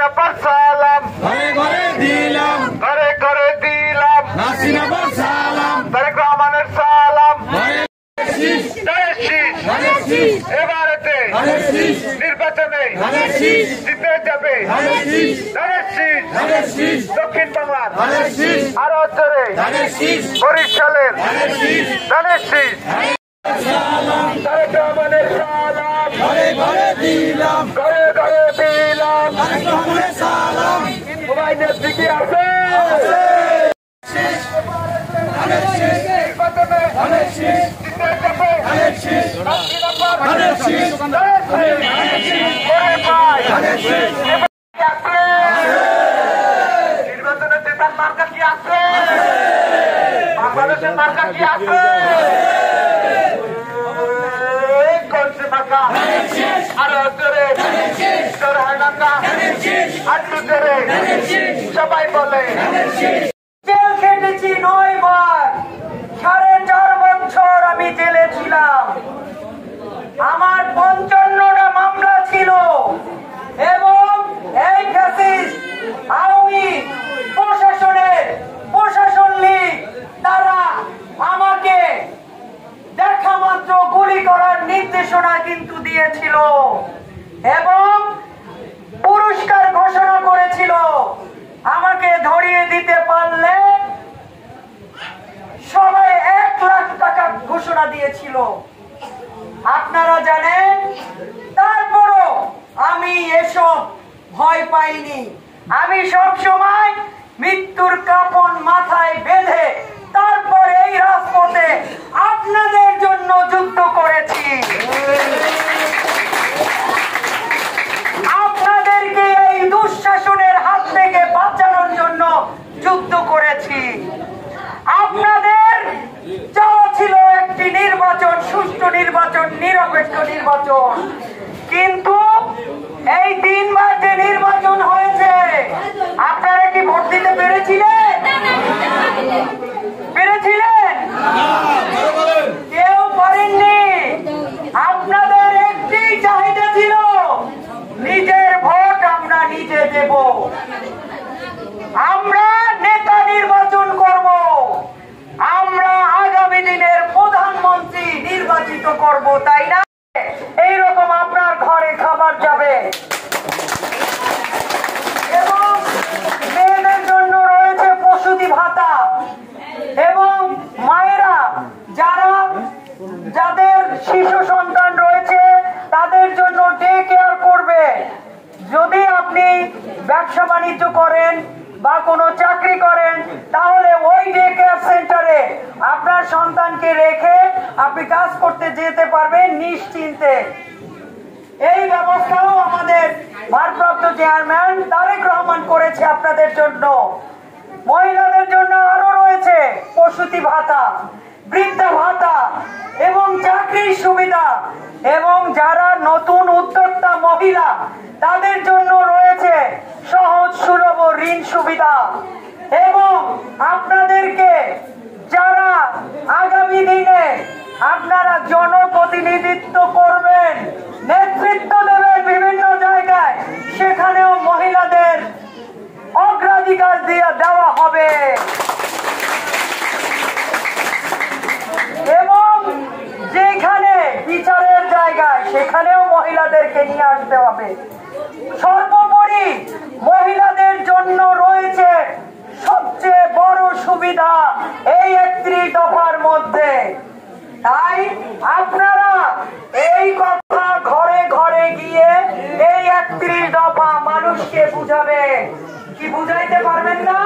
হাসিনা পর সালাম, ঘরে ঘরে দিলাম, ঘরে ঘরে দিলাম, হাসিনা পর সালাম, তারেক রহমানের সালাম। শীষ, ধানের শীষ, ধানের শীষ, এবারেতে ধানের শীষ, নির্বাচনে ধানের শীষ, জিতে যাবে ধানের শীষ, ধানের শীষ। ধানের শীষ, দক্ষিণ বাংলার ধানের শীষ, আরো উত্তরে ধানের শীষ, বরিশালের ধানের শীষ, ধানের শীষ। সালাম, তারেক রহমানের সালাম, ঘরে ঘরে দিলাম, ঘরে ঘরে দিলাম। তারেক রহমানের সালাম, মোবাইলের দিকে আছে ধানের শীষ, নির্বাচনে ধানের শীষ, জিতে যাবে ধানের শীষ, হাসিনা পর ধানের শীষ, ধানের শীষ। ওরে ভাই, ধানের শীষ, কি আছে? নির্বাচনে জেতার মার্কা কি আছে? বাংলাদেশের মার্কা কি আছে? এই কোনটি মার্কা? আরো জোরে, জোরে হয় না কা? আরো জোরে, সবাই বলে জেল খেটেছি 9 বার, 4.5 বছর আমি জেলে ছিলাম। আমার 55টা মামলা ছিল এবং এই ফ্যাসিস্ট আওয়ামী প্রশাসন লীগ তারা আমাকে দেখা মাত্র গুলি করার নির্দেশনা কিন্তু দিয়েছিল এবং পুরস্কার ঘোষণা করেছিল। আমাকে ধরিয়ে দিতে পারলে সবাই 1 লাখ টাকা ঘোষণা দিয়েছিল। আপনারা জানেন, তারপরও আমি এসব ভয় পাইনি। আমি সব সময় মৃত্যুর কাফন মাথায় বেঁধে তারপর এই রাজপথে আপনাদের জন্য যুদ্ধ করেছি। আপনাদেরকে এই দুঃশাসনের হাত থেকে বাঁচানোর জন্য যুদ্ধ করেছি। আপনাদের চাওয়া ছিল একটি নির্বাচন, সুষ্ঠু নির্বাচন, নিরপেক্ষ নির্বাচন, কিন্তু এই 3 বার যে নির্বাচন হয়েছে আপনারা কি ভোট দিতে পেরেছিলেন? কেউ পারেননি। আপনাদের একটি চাহিদা ছিল, নিজের ভোট আমরা নিজে দেব, আমরা নেতা নির্বাচন করব, আমরা আগামী দিনের প্রধানমন্ত্রী নির্বাচিত করব, তাই না? এইরকম আপনার ঘরে খাবার যাবে এবং মেয়েদের জন্য রয়েছে প্রসূতি ভাতা এবং মায়েরা যাদের শিশু সন্তান রয়েছে তাদের জন্য ডে কেয়ার করবে। যদি আপনি ব্যবসা বাণিজ্য করেন বা কোনো চাকরি করেন তাহলে ওই ডে কেয়ার সেন্টারে আপনার সন্তানকে রেখে আপনি কাজ করতে যেতে পারবেন নিশ্চিন্তে। এই ব্যবস্থাও আমাদের ভারপ্রাপ্ত চেয়ারম্যান তারেক রহমান করেছে আপনাদের জন্য। মহিলাদের জন্য আরো রয়েছে প্রসূতি ভাতা, বৃদ্ধা ভাতা এবং চাকরির সুবিধা, এবং যারা নতুন উদ্যোক্তা মহিলা তাদের জন্য রয়েছে সহজ সুলভ ঋণ সুবিধা। এবং আপনাদেরকে যারা আগামী দিনে আপনারা জনপ্রতিনিধিত্ব করবেন, নেতৃত্ব দেবেন বিভিন্ন জায়গায়, সেখানেও মহিলাদের অগ্রাধিকার দেওয়া হবে এবং যেখানে বিচারের জায়গায় সেখানেও মহিলাদেরকে নিয়ে আসতে হবে। সর্বোপরি মহিলাদের জন্য রয়েছে সবচেয়ে বড় সুবিধা এই 31 দফার মধ্যে। তাই আপনারা এই কথা ঘরে ঘরে গিয়ে এই 31 দফা মানুষকে বুঝাবে। কি বুঝাইতে পারবেন না?